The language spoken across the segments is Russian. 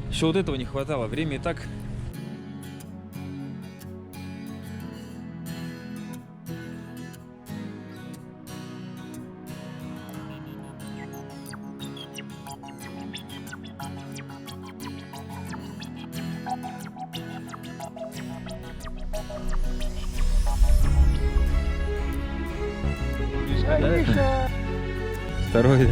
Еще вот этого не хватало. Время и так. Да? Второй.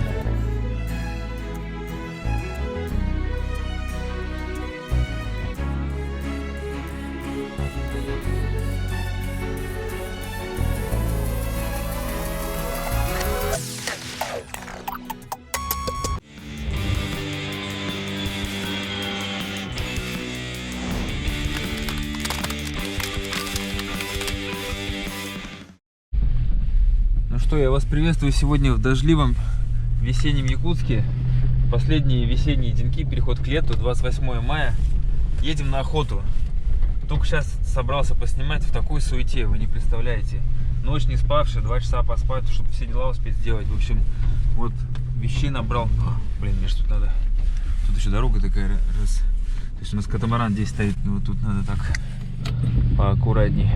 Ну что, я вас приветствую сегодня в дождливом весеннем Якутске. Последние весенние деньки, переход к лету, 28 мая. Едем на охоту. Только сейчас собрался поснимать в такой суете, вы не представляете. Ночь не спавшая, 2 часа поспать, чтобы все дела успеть сделать. В общем, вот вещей набрал. Блин, мне что тут надо. Тут еще дорога такая раз. То есть у нас катамаран здесь стоит, вот тут надо так поаккуратней.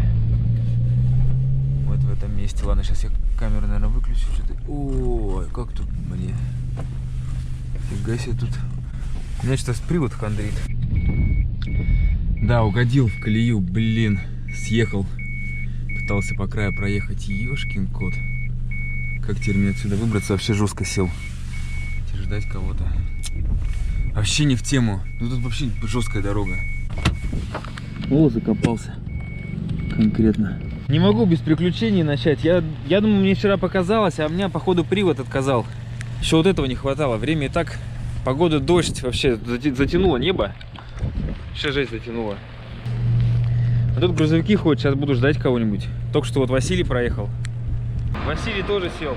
Вот в этом месте. Ладно, сейчас я камеру, наверное, выключу. Ой, как тут, блин. Фига себе тут. У меня сейчас привод хандрит. Да, угодил в колею, блин. Съехал. Пытался по краю проехать. Ёшкин кот. Как теперь мне отсюда выбраться? Вообще жестко сел. Теперь ждать кого-то. Вообще не в тему. Ну тут вообще жесткая дорога. О, закопался. Конкретно. Не могу без приключений начать. Я думаю, мне вчера показалось, а у меня, походу, привод отказал. Еще вот этого не хватало. Время и так. Погода, дождь. Вообще затянуло небо. Вообще жесть затянуло. А тут грузовики ходят. Сейчас буду ждать кого-нибудь. Только что вот Василий проехал. Василий тоже сел.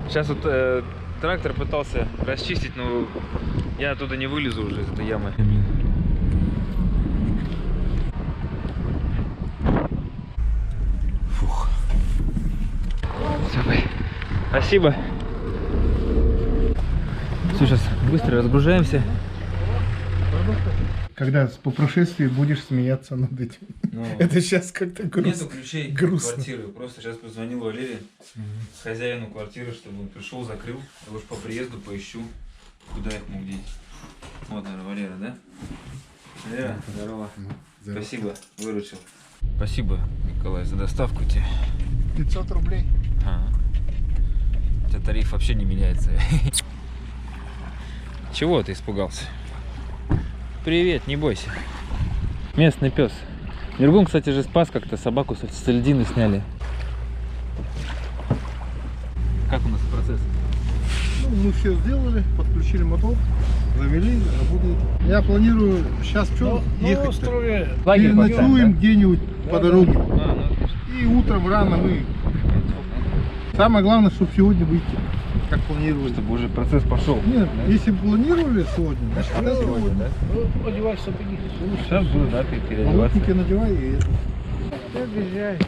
Сейчас вот трактор пытался расчистить, но я оттуда не вылезу уже из этой ямы. Фух. Спасибо. Все, сейчас быстро разгружаемся. Когда по прошествии будешь смеяться над этим. Ну, это сейчас как-то грустно. Нету ключей квартиры. Просто сейчас позвонил Валерий, хозяину квартиры, чтобы он пришел, закрыл. Я уж по приезду поищу, куда их мог деть. Вот, наверное, Валера, да? Валера, здорово. Спасибо, выручил. Спасибо, Николай, за доставку тебе. 500 рублей. Ага. У тебя тариф вообще не меняется. Чего ты испугался? Привет, не бойся. Местный пес. Мергун, кстати, же спас как-то собаку с льдины сняли. Как у нас процесс? Ну, мы все сделали, подключили мотор, завели, работает. Я планирую сейчас что, ехать. Переночуем где-нибудь по дороге. И утром рано мы. Самое главное, чтобы сегодня выйти, как планировали. Чтобы уже процесс пошел. Нет, если бы планировали сегодня, значит это сегодня. Да? Ну, одевай сапоги. Сейчас буду, да, переодеваться. Полотники надевай и это. Объезжай.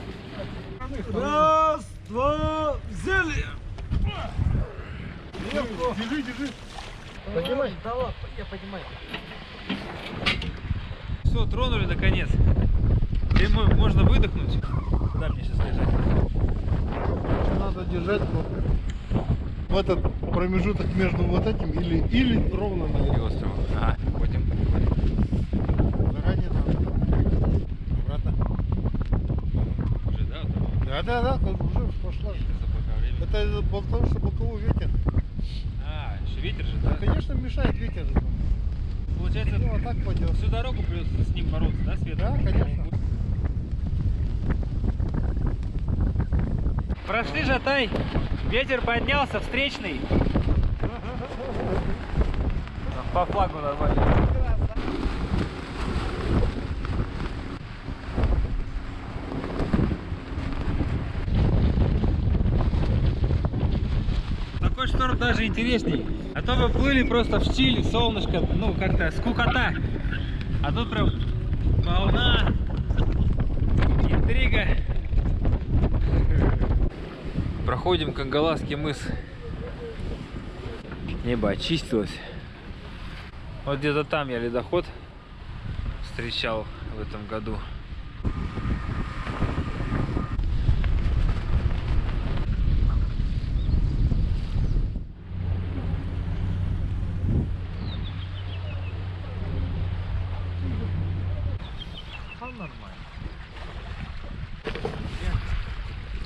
Раз, два, взяли! Держи, держи. Поднимай. Да ладно, я поднимаю. Все, тронули наконец. Теперь можно выдохнуть. Куда мне сейчас лежать? Надо держать вот в этот промежуток между вот этим или ровно на И это. остров. Ага, ходим. Заранее надо. Обратно. Уже, да? Да, уже пошла. Это из-за того, что боковой ветер. А, еще ветер же, Да, да? конечно, мешает ветер. Получается, Ну, а так пойдет. всю дорогу придется с ним бороться, да, Света? Да, конечно. Прошли Жатай, ветер поднялся, встречный. По флагу нормально. Такой шторм даже интересней. А то мы плыли просто в стиле, солнышко, ну как-то скукота. А тут прям волна, интрига. Проходим Кангаласский мыс. Небо очистилось. Вот где-то там я ледоход встречал в этом году.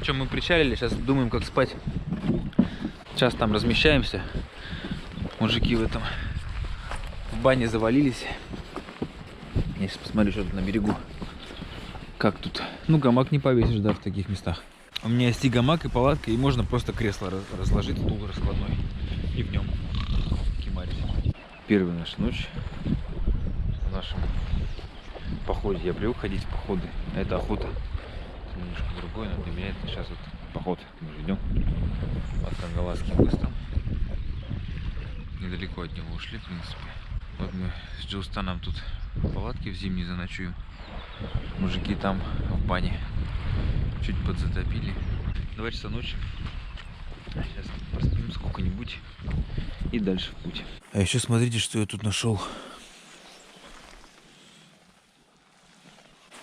Что, мы причалили, сейчас думаем, как спать. Сейчас там размещаемся. Мужики в бане завалились. Я сейчас посмотрю, что тут на берегу. Как тут? Ну, гамак не повесишь, да, в таких местах. У меня есть и гамак, и палатка, и можно просто кресло разложить, стул раскладной, и в нем кемарить. Первая наша ночь в нашем походе. Я привык ходить в походы, а это охота. Немножко другой, но для меня это сейчас вот поход. Мы же идем под Кангаласским мостом. Недалеко от него ушли, в принципе. Вот мы с Джилстаном тут в палатке в зимней заночуем. Мужики там в бане чуть подзатопили. 2 часа ночи. Сейчас поспим сколько-нибудь и дальше в путь. А еще смотрите, что я тут нашел.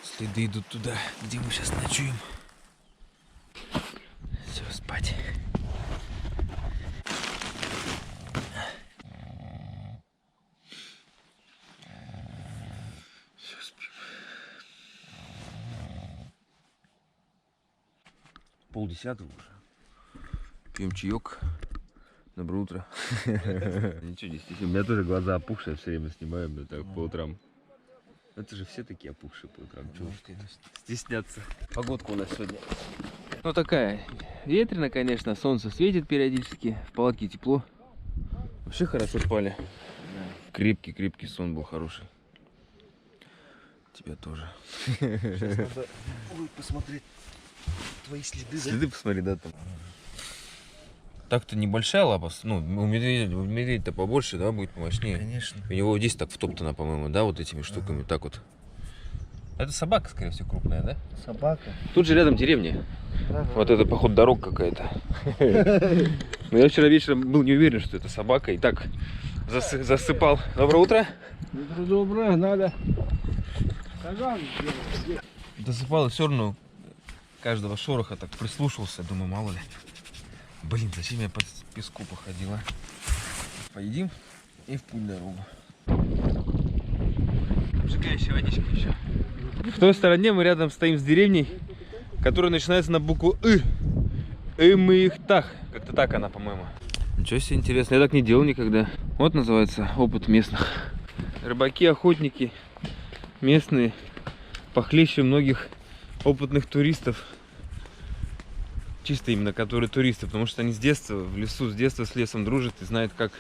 Следы идут туда, где мы сейчас ночуем. Все, спать. Все, спим. 9:30 уже. Пьем чаек. Доброе утро. Ничего, действительно, у меня тоже глаза опухшие, все время снимаем, но так по утрам. Это же все такие опухшие по утрам. Чего стесняться? Погодка у нас сегодня. Ну такая, ветрено, конечно, солнце светит периодически, в палатке тепло. Вообще хорошо спали. Крепкий сон был хороший. Тебя тоже. Сейчас надо будет посмотреть твои следы, Следы посмотри, да, там. Так-то небольшая лапа, ну, у медведя-то побольше, да, будет помощнее. Конечно. У него здесь так втоптано, по-моему, да, вот этими штуками, так вот. Это собака, скорее всего, крупная, да? Собака. Тут же рядом деревня. Вот это, походу, дорога какая-то. Но я вчера вечером был не уверен, что это собака, и так засыпал. Доброе утро. Доброе, надо. Досыпал, и все равно каждого шороха так прислушивался, думаю, мало ли. Блин, зачем я по песку походила? Поедим и в путь дорогу. Обжигающая водичка еще. В той стороне мы рядом стоим с деревней, которая начинается на букву И. Имыхтах. Как-то так она, по-моему. Ничего себе интересно, я так не делал никогда. Вот называется опыт местных. Рыбаки, охотники, местные, похлеще многих опытных туристов. Чисто именно которые туристы, потому что они с детства в лесу, с детства с лесом дружат и знают, как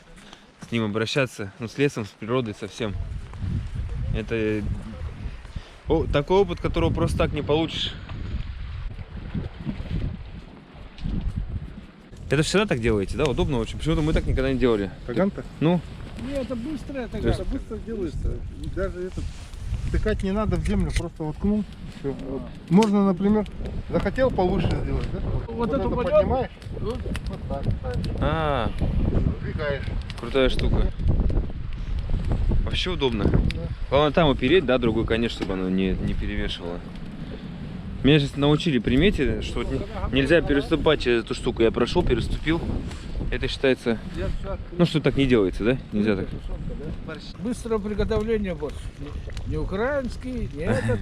с ним обращаться. Ну, с лесом, с природой совсем. Это такой опыт, которого просто так не получишь. Это всегда так делаете, да? Удобно очень. Почему-то мы так никогда не делали. Таганка? Ну? Нет, это быстро, Это быстро делается. Даже этот тыкать не надо в землю, просто воткнул. Всё. Вот. Можно, например, захотел повыше сделать, да? Вот это пойдет? поднимаешь, вот так ставишь, двигаешь. Крутая штука. Вообще удобно. Да. Главное там упереть, да, другой, конечно, чтобы оно не перевешивало. Меня сейчас научили примете, что нельзя переступать через эту штуку. Я прошел, переступил. Это считается... Ну, что так не делается, да? Нельзя так. Быстрое приготовление борщ. Не украинский, не этот.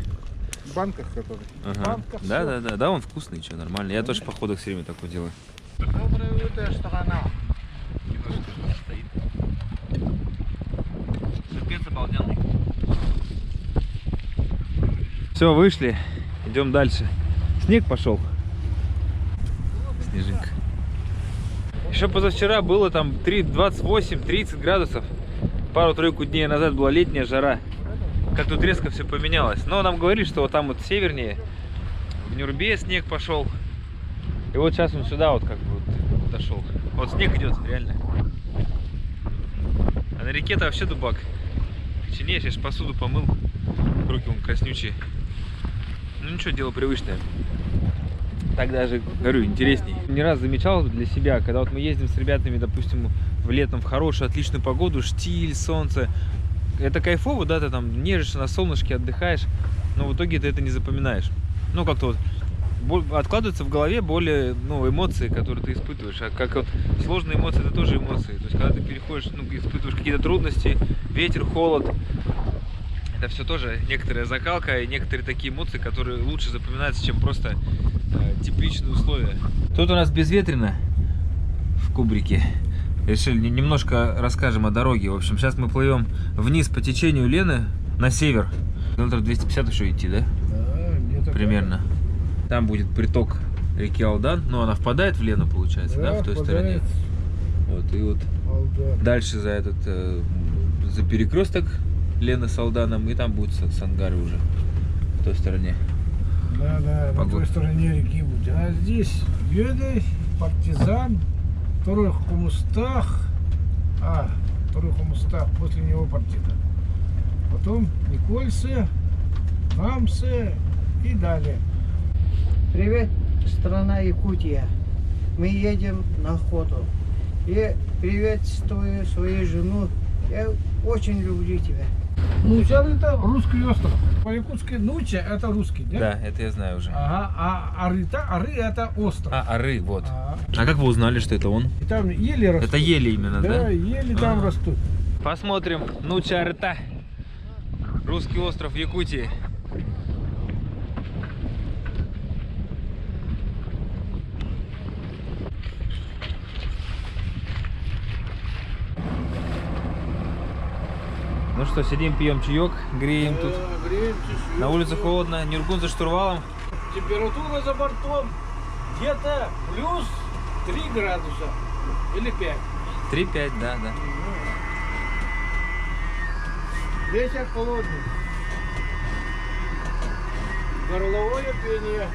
В банках который. Ага. Да, он вкусный, что, нормально. Я тоже в походах все время такое делаю. Доброе утро, сторона. Сырпец обалденный. Все, вышли. Идем дальше. Снег пошел. Снежинка. Еще позавчера было там 28-30 градусов. Пару-тройку дней назад была летняя жара. Как тут резко все поменялось. Но нам говорили, что вот там вот севернее, в Нюрбе снег пошел. И вот сейчас он сюда вот как бы вот дошел. Вот снег идет, реально. А на реке-то вообще дубак. Коченеешь, я ж посуду помыл. Руки вон краснючие. Ну ничего, дело привычное. Так даже, говорю, интересней. Не раз замечал для себя, когда вот мы ездим с ребятами, допустим, в летом в хорошую, отличную погоду, штиль, солнце, это кайфово, да, ты там нежишься на солнышке, отдыхаешь, но в итоге ты это не запоминаешь. Ну, как-то вот откладываются в голове более, ну, эмоции, которые ты испытываешь. А как вот сложные эмоции, это тоже эмоции. То есть, когда ты переходишь, ну, испытываешь какие-то трудности, ветер, холод, это все тоже некоторая закалка и некоторые такие эмоции, которые лучше запоминаются, чем просто тепличные условия. Тут у нас безветренно в кубрике. Решили немножко расскажем о дороге. В общем, сейчас мы плывем вниз по течению Лены на север. Километров 250 еще идти, да? Да, где-то Примерно. Там будет приток реки Алдан. Ну, она впадает в Лену, получается, да, в той стороне. Вот, и вот Алдан. дальше за этот, за перекресток Лены с Алданом, и там будет Сангары уже в той стороне. Да, да, на той стороне реки будет. А здесь Веды, Партизан, второй Хомустах, после него Партизан. Потом Никольцы, Намсы и далее. Привет, страна Якутия. Мы едем на охоту. Я приветствую свою жену. Я очень люблю тебя. Нуча это русский остров. По-якутски Нуча это русский, да? Да, это я знаю уже. Ага, а Ары это остров. Ары, вот. А как вы узнали, что это он? И там ели растут. Это ели именно, да? Да, ели там растут. Посмотрим. Нуча-Арыта. Русский остров в Якутии. Ну что, сидим, пьем чаек, греем тут. На улице холодно, Нюргун за штурвалом. Температура за бортом где-то плюс 3 градуса или 5. 3-5, да. Ветер холодный. Горловое пение.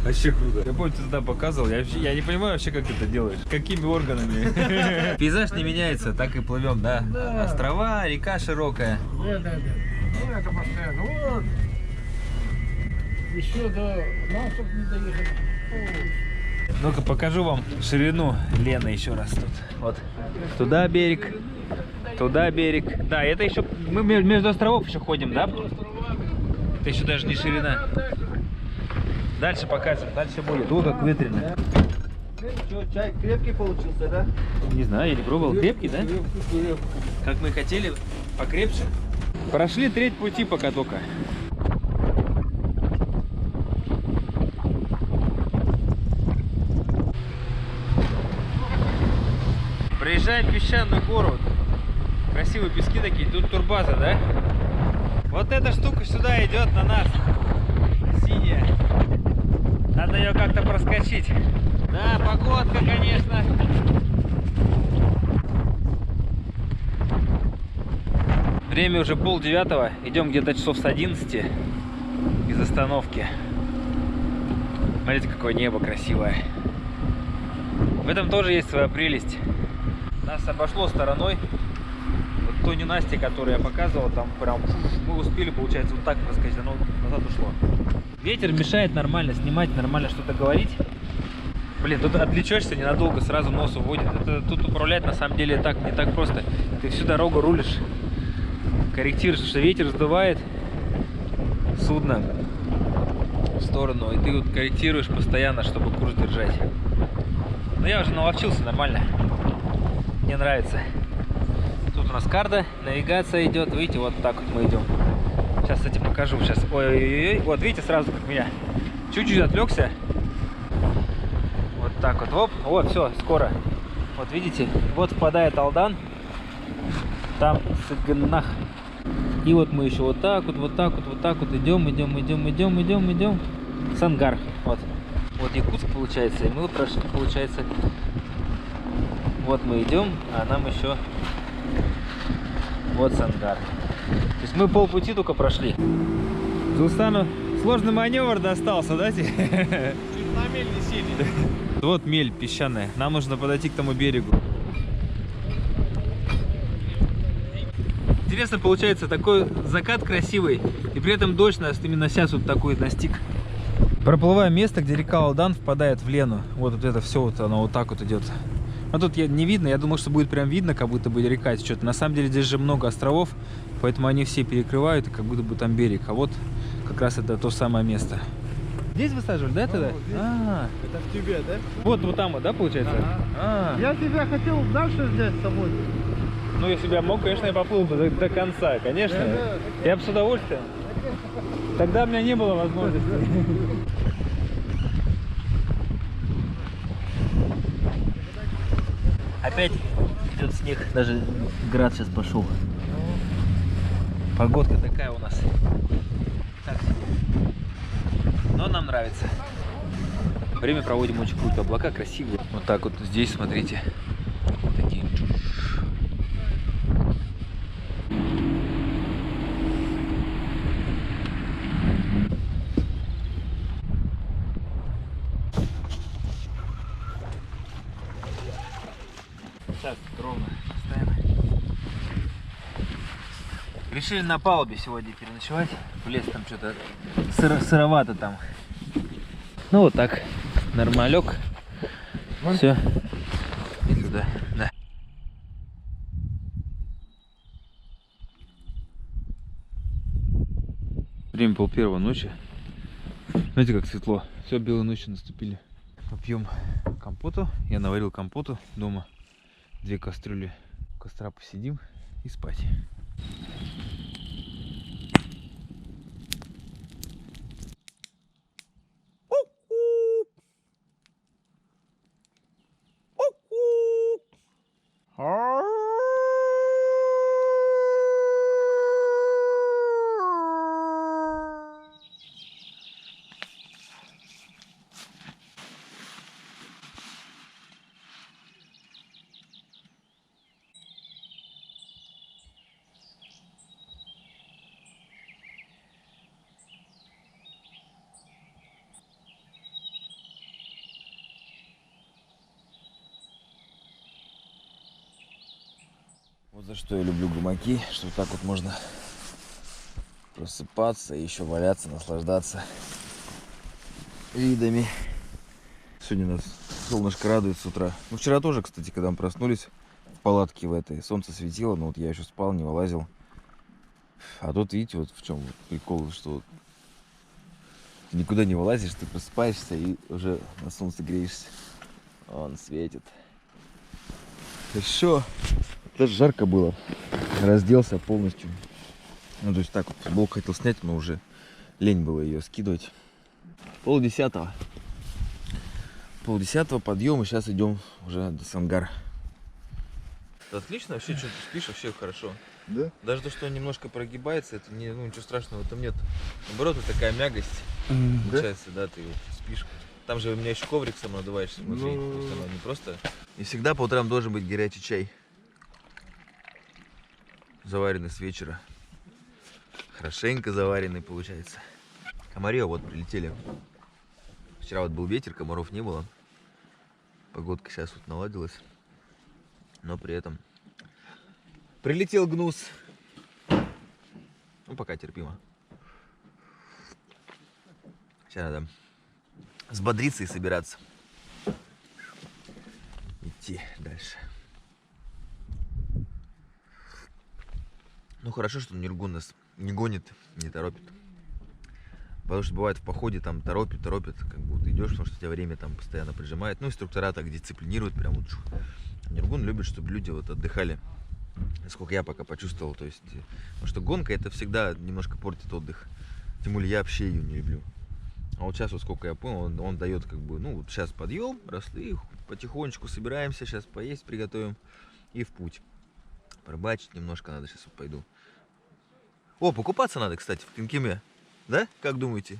Вообще круто. Я помню, ты тогда показывал, я не понимаю вообще, как ты это делаешь. Какими органами? Пейзаж не меняется, так и плывем, да? Да. Острова, река широкая. Да. Ну это постоянно. Вот. Еще до нас тут не доехали. Ну-ка покажу вам ширину Лены еще раз тут. Вот. Туда берег, туда берег. Да, это еще, мы между островов еще ходим, да? Это еще даже не ширина. Дальше покажем, дальше будет. О, как ветрено. Что, чай крепкий получился, да? Не знаю, я не пробовал. Крепкий, да? Как мы хотели, покрепче. Прошли треть пути пока только. Проезжаем песчаную гору. Красивые пески такие. Тут турбаза, да? Вот эта штука сюда идет на нас. Синяя. Надо ее как-то проскочить. Да, погодка, конечно. Время уже 8:30. Идем где-то часов с 11 из остановки. Смотрите, какое небо красивое. В этом тоже есть своя прелесть. Нас обошло стороной. Вот то ненастье, которое я показывал, там прям мы успели, получается, вот так проскочить, оно назад ушло. Ветер мешает нормально снимать, нормально что-то говорить. Блин, тут отвлечешься ненадолго, сразу нос уводит. Это тут управлять на самом деле так не так просто. Ты всю дорогу рулишь, корректируешь, что ветер сдувает судно в сторону, и ты вот корректируешь постоянно, чтобы курс держать. Но я уже наловчился нормально. Мне нравится. Тут у нас карта, навигация идет. Видите, вот так вот мы идем. Сейчас, кстати, покажу. Сейчас. Ой-ой-ой. Вот, видите, сразу как меня. Чуть-чуть отвлекся. Вот так вот. Оп. Вот, все, скоро. Вот, видите, вот впадает Алдан. Там Сыгынах. И вот мы еще вот так вот идем. Сангар. Вот. Вот Якутск получается. И мы прошли, получается. Вот мы идем, а нам еще вот Сангар. То есть мы полпути только прошли. Зулстану сложный маневр достался, да? Чуть на мель не сели. Вот мель песчаная. Нам нужно подойти к тому берегу. Интересно, получается такой закат красивый, и при этом дождь нас именно сейчас вот такой настиг. Проплываем место, где река Алдан впадает в Лену. Вот это все, вот оно вот так вот идет. А тут не видно, я думал, что будет прям видно, как будто бы река течет. На самом деле здесь же много островов, поэтому они все перекрывают, и как будто бы там берег. А вот как раз это то самое место. Здесь высаживали, да, тогда? Это в тебе, да? Вот там вот, да, получается? Я тебя хотел дальше взять с собой. Ну, если бы я мог, конечно, я поплыл бы до конца, конечно. Я бы с удовольствием. Тогда у меня не было возможности. Опять идет снег, даже град сейчас пошел. Погодка такая у нас. Так. Но нам нравится. Время проводим очень круто. Облака красивые. Вот так вот здесь, смотрите. Такие. Сейчас ровно ставим. Решили на палубе сегодня переночевать. В лес там что-то сыровато там. Ну вот так. Нормалек. Все. И туда. Да. Время 1:30 ночи. Знаете, как светло. Все, белые ночи наступили. Попьем компоту. Я наварил компоту дома. 2 кастрюли. У костра посидим и спать. Вот за что я люблю гамаки, что вот так вот можно просыпаться и еще валяться, наслаждаться видами. Сегодня нас солнышко радует с утра. Ну, вчера тоже, кстати, когда мы проснулись в палатке в этой, солнце светило, но вот я еще спал, не вылазил. А тут, видите, вот в чем прикол, что ты никуда не вылазишь, ты просыпаешься и уже на солнце греешься. Он светит. Еще даже жарко было. Разделся полностью. Ну, то есть так вот, футболку хотел снять, но уже лень было ее скидывать. 9:30. 9:30 подъем, и сейчас идем уже до Сангара. Отлично, вообще что-то спишь, вообще хорошо. Да? Даже то, что он немножко прогибается, это не, ну, ничего страшного в этом нет. Наоборот, это такая мягкость. Получается, да, ты спишь. Там же у меня еще коврик сам надуваешься внутри. То есть оно не просто. И всегда по утрам должен быть горячий чай. Заваренный с вечера. Хорошенько заваренный получается. Комары вот прилетели. Вчера вот был ветер, комаров не было. Погодка сейчас вот наладилась. Но при этом прилетел гнус. Ну, пока терпимо. Сейчас надо взбодриться и собираться. Идти дальше. Ну, хорошо, что Ниргун нас не гонит, не торопит. Потому что бывает в походе там торопит, как бы вот идешь, потому что у тебя время там постоянно прижимает. Ну, инструктора так дисциплинируют прям вот. Ниргун любит, чтобы люди вот отдыхали, насколько я пока почувствовал. То есть, потому что гонка это всегда немножко портит отдых. Тем более я вообще ее не люблю. А вот сейчас, вот сколько я понял, он дает как бы, ну вот сейчас подъем, росли, потихонечку собираемся, сейчас поесть приготовим и в путь. Порыбачить немножко надо, сейчас вот пойду. О, покупаться надо, кстати, в Кинкеме. Да? Как думаете?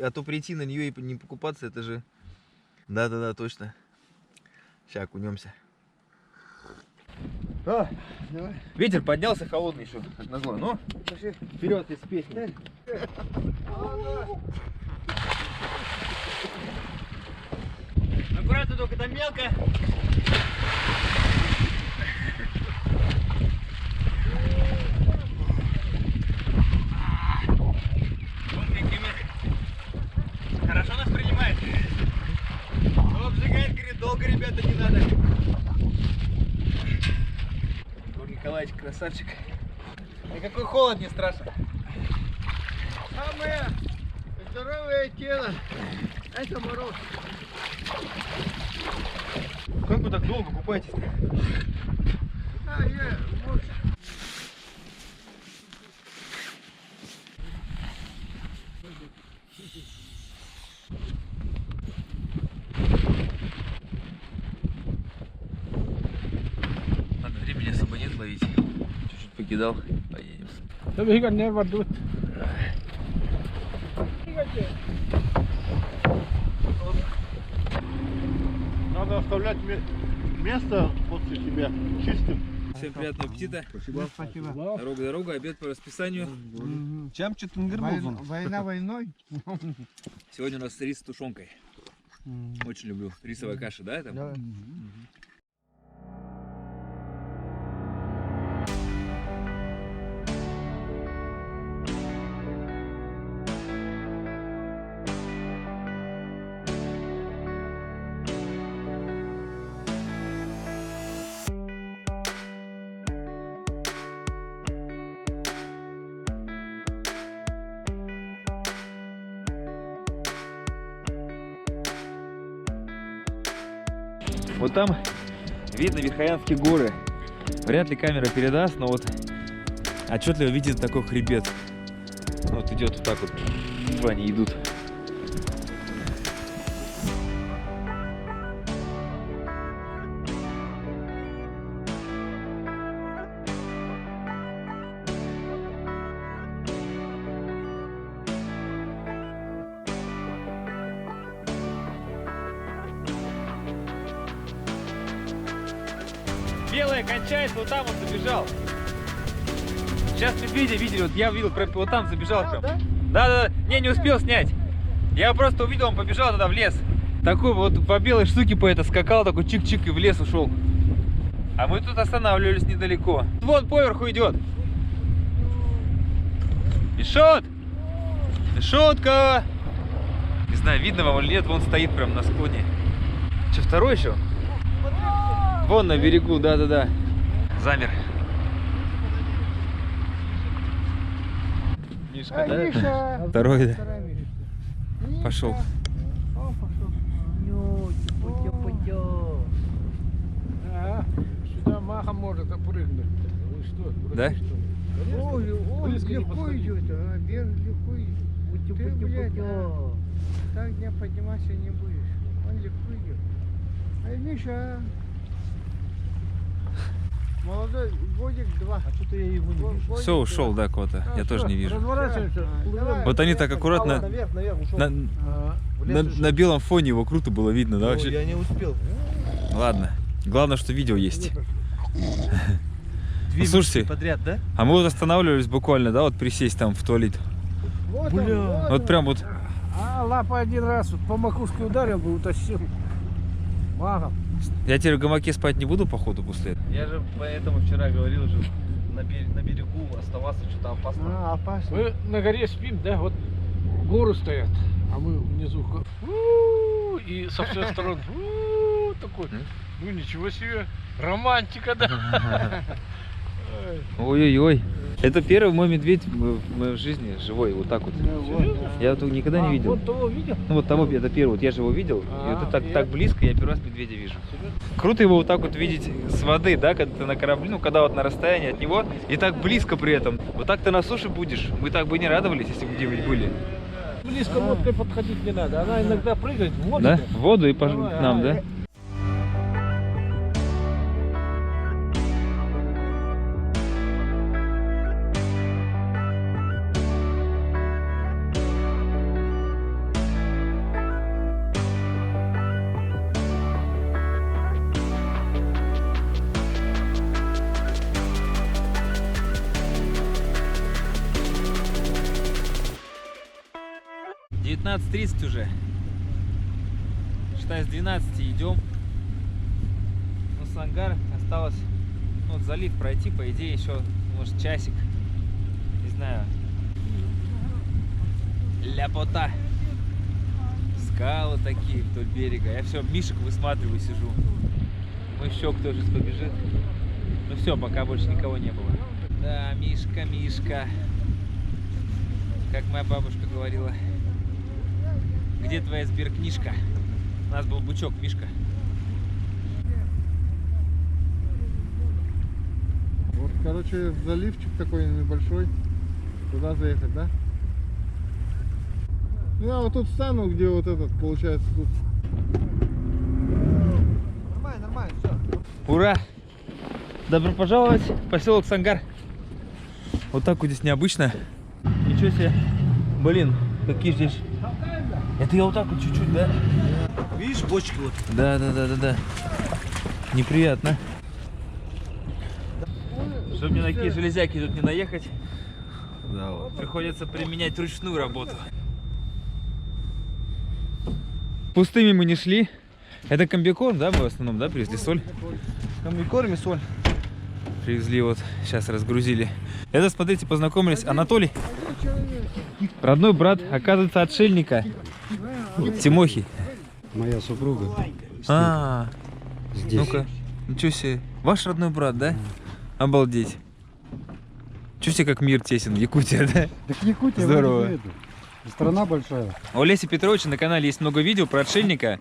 А то прийти на нее и не покупаться, это же... Да-да-да, точно. Сейчас окунемся. А, давай. Ветер поднялся холодный еще, как назло. Ну, вперед из песни. Аккуратно, только там мелко. Хорошо нас Николаевич красавчик. Никакой холод не страшен. Самое здоровое тело – это мороз. Как вы так долго купаетесь? Да, я вот. Ладно, времени особо нет ловить. Чуть-чуть покидал, поедем. Да вы не воду. Надо оставлять место после себя чистым. Всем приятного аппетита. Спасибо. Дорога, обед по расписанию. Война войной. Сегодня у нас рис с тушенкой. Очень люблю. Рисовая каша, да? Там? Да. Вот там видно Верхоянские горы. Вряд ли камера передаст, но вот отчетливо виден такой хребет. Вот идет вот так вот. Они идут. Белая кончается, вот там он забежал. Сейчас медведя видели, вот я видел, вот там забежал прям. Да, не успел снять. Я просто увидел, он побежал туда в лес. Такой вот по белой штуке по это скакал, такой чик-чик и в лес ушел. А мы тут останавливались недалеко. Вон поверху идет. Мишот! Мишотка! Не знаю, видно вам или нет, вон стоит прям на склоне. Че, второй еще? Вон на берегу, да. Замер. Мишка, да? Миша. Второй, да? Вторая Миша. Пошел. О, пошел. Путё. Сюда маха может опрыгнуть. Вы что, дураки, Да? что ли? Ой, Близко не легко подходи. идет, а вверх легко идет. Ты, блядь, так не подниматься не будешь. Он легко идет. Ай, Миша. Молодой, годик два. А что-то я его не вижу. Все, ушел, да, куда-то. Я тоже не вижу. Разворачиваемся. Давай. Вот они так аккуратно Наверх ушел. на белом фоне его круто было видно, да, вообще? Я не успел. Ладно. Главное, что видео есть. Две Слушайте, миски подряд, да? а мы вот останавливались буквально, да, вот присесть там в туалет. Вот он, вот Вот он. прям вот. А лапа один раз по макушке ударил бы, утащил. Магом. Я теперь в гамаке спать не буду, походу, после этого. Я же поэтому вчера говорил же, на берегу оставаться что-то опасно. Опасно. Мы на горе спим, да, вот горы стоят, а мы внизу у-у-у, и со всех сторон у-у-у, такой. Ну ничего себе, романтика, да. Ой-ой-ой. Это первый мой медведь в моей жизни живой, вот так вот. Я тут никогда не видел. Вот того видел? Ну вот того, это первый, вот я же его видел, и вот это так близко, я первый раз медведя вижу. Круто его вот так вот видеть с воды, да, когда ты на корабле, ну когда вот на расстоянии от него, и так близко при этом. Вот так ты на суше будешь, мы так бы не радовались, если бы где-нибудь были. Близко лодкой подходить не надо, она иногда прыгает в воду. Да? В воду и к Давай, нам, да? — 19:30 уже. Считай, с 12 идем. Ну, с ангар осталось, ну, вот залив пройти, по идее, еще, может, часик. Не знаю. Ляпота. Скалы такие вдоль берега. Я все, мишек высматриваю, сижу. Ну, еще кто сейчас побежит. Ну все, пока больше никого не было. Да, Мишка, Мишка. Как моя бабушка говорила. Где твоя сберкнижка? У нас был бычок, Мишка. Вот, короче, заливчик такой небольшой. Туда заехать, да? Ну, я вот тут встану, где вот этот, получается, тут. Нормально, нормально, все. Ура! Добро пожаловать в поселок Сангар. Вот так вот здесь необычно. Ничего себе. Блин, какие здесь... Это я вот так вот чуть-чуть, да? Видишь, бочки вот? Да. Неприятно. Чтобы мне на такие железяки тут не наехать, Да, вот. приходится применять ручную работу. Пустыми мы не шли. Это комбикорм, да, мы в основном, да, привезли соль? Комбикорм и соль. Привезли вот, сейчас разгрузили. Это, смотрите, познакомились, Анатолий. Родной брат, оказывается, отшельника. Тимохий. Моя супруга. А, Здесь. ну-ка, ничего себе. Ваш родной брат, да? Обалдеть. Чего себе, как мир тесен, Якутия, да? Так Якутия, Здорово. вроде бы это. Страна большая. У Олеся Петровича на канале есть много видео про отшельника.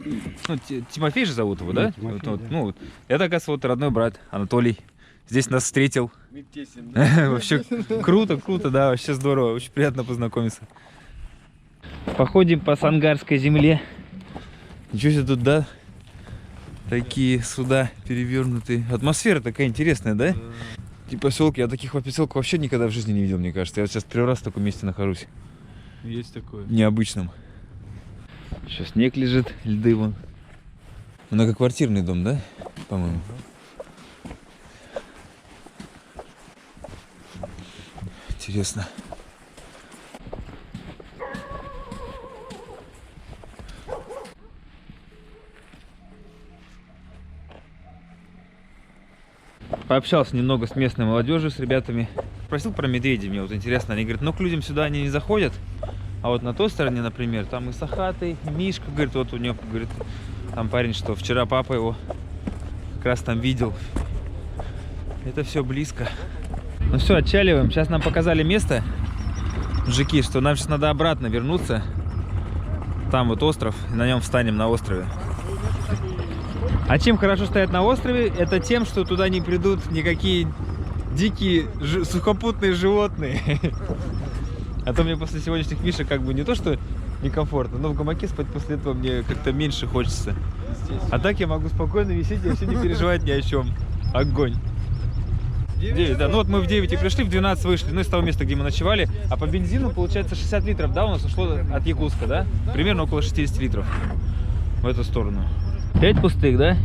Ну, Тимофей же зовут его, да? Да, Тимофей, Вот, да. ну, вот. Это, оказывается, вот родной брат Анатолий. Здесь нас встретил. Вообще круто, да, вообще здорово. Очень приятно познакомиться. Походим по сангарской земле. Ничего себе тут, да? Такие суда перевернутые. Атмосфера такая интересная, да? И поселки, я таких поселков вообще никогда в жизни не видел, мне кажется. Я сейчас первый раз в таком месте нахожусь. Есть такое. Необычном. Еще снег лежит, льды вон. Многоквартирный дом, да? По-моему. Интересно. Пообщался немного с местной молодежью, с ребятами. Спросил про медведей, мне вот интересно. Они говорят, ну к людям сюда они не заходят. А вот на той стороне, например, там и Сахатый, и Мишка, говорит, вот у него, говорит, там парень, что вчера папа его как раз там видел. Это все близко. Ну все, отчаливаем. Сейчас нам показали место, мужики, что нам сейчас надо обратно вернуться. Там вот остров, и на нем встанем на острове. А чем хорошо стоять на острове, это тем, что туда не придут никакие дикие сухопутные животные. А то мне после сегодняшних мишек как бы не то, что некомфортно, но в гамаке спать после этого мне как-то меньше хочется. А так я могу спокойно висеть и вообще не переживать ни о чем. Огонь. 9, да. Ну вот мы в 9 и пришли, в 12 вышли, ну из того места, где мы ночевали. А по бензину, получается, 60 литров, да, у нас ушло от Якутска, да? Примерно около 60 литров в эту сторону. 5 пустых, да?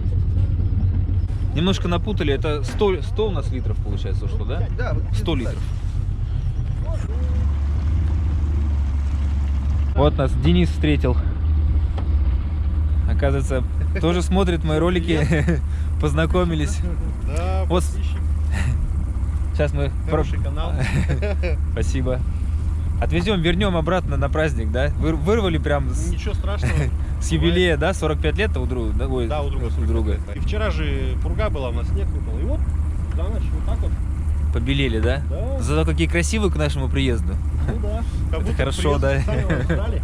Немножко напутали, это 100 у нас литров, получается, ушло, да? Да, 100 литров. Вот нас Денис встретил. Оказывается, тоже смотрит мои ролики. Познакомились. Да, Вот. Сейчас мы... хороший канал. Спасибо. Отвезем, вернем обратно на праздник, да? Вырвали прям Ничего страшного. с юбилея, да? 45 лет у друга, да? Ой, Да, у друга. у друга. И вчера же пурга была, у нас снег выпал. И вот за ночь вот так вот. Побелели, да? Да. Зато какие красивые к нашему приезду. Ну да. Как будто хорошо, приезд да. специально ждали.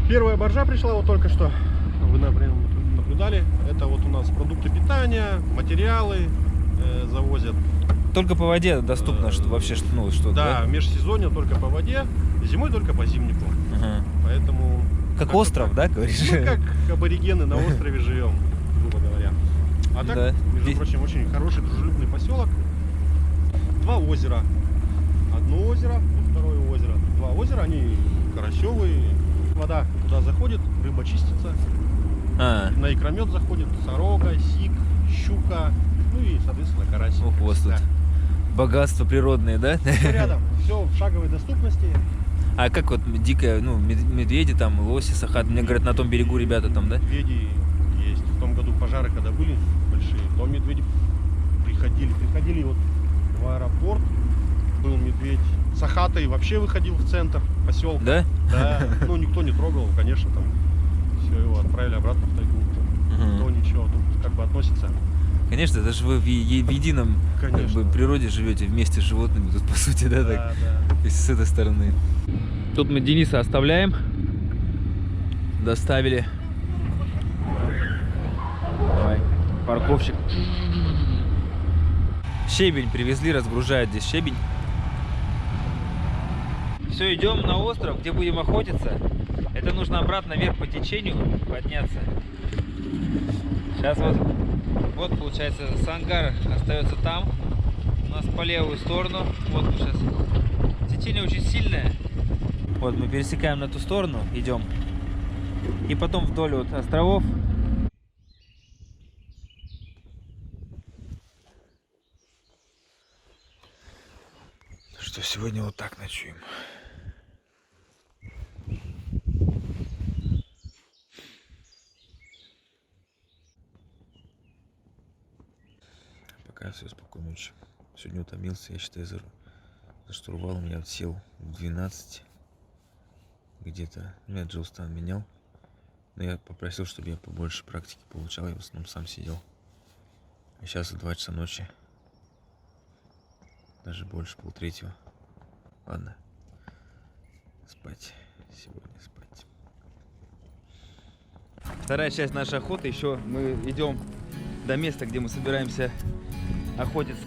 Первая баржа пришла вот только что. Вы, например, наблюдали. Это вот у нас продукты питания, материалы завозят. Только по воде доступно, что вообще, ну, что, Да, межсезонье только по воде, зимой только по зимнику. Ага. Поэтому... Как как-то остров, так. да, говоришь? Ну, как аборигены на острове живем, грубо говоря. А так, Да. между прочим, очень хороший, дружелюбный поселок. 2 озера. Одно озеро, второе озеро. 2 озера, они карасевые. Вода туда заходит, рыба чистится. А, На икромет заходит сорога, сик, щука, ну и, соответственно, карась. ох, у вас тут богатства природные, да? Все рядом, все в шаговой доступности. А как вот дикая, ну, медведи там, лоси, сахат, мне говорят, на том берегу ребята там, да? Медведи есть. В том году пожары, когда были большие, то медведи приходили вот в аэропорт, был медведь. Сахатый вообще выходил в центр поселка. Да? Да, ну никто не трогал, конечно, там все, его отправили обратно в тайгу. Никто ничего, тут как бы относится Конечно, это же вы в едином как Конечно. бы, природе живете вместе с животными, тут по сути, да, так? Да, да. То есть с этой стороны. Тут мы Дениса оставляем. Доставили. Давай, парковщик. Щебень привезли, разгружают здесь щебень. Все, идем на остров, где будем охотиться. Это нужно обратно вверх по течению подняться. Сейчас вот получается сангар остается там. У нас по левую сторону. Вот мы сейчас. Течение очень сильное. Вот мы пересекаем на ту сторону, идем. И потом вдоль вот островов. Что сегодня вот так ночуем. Пока все, спокойной ночи. Сегодня утомился, я считаю, за штурвалом я сел в 12 где-то. Меня Джилстан менял. Но я попросил, чтобы я побольше практики получал, я в основном сам сидел. А сейчас 2 часа ночи. Даже больше, 2:30. Ладно. Спать. Сегодня спать. Вторая часть нашей охоты. Еще мы идем до места, где мы собираемся охотиться.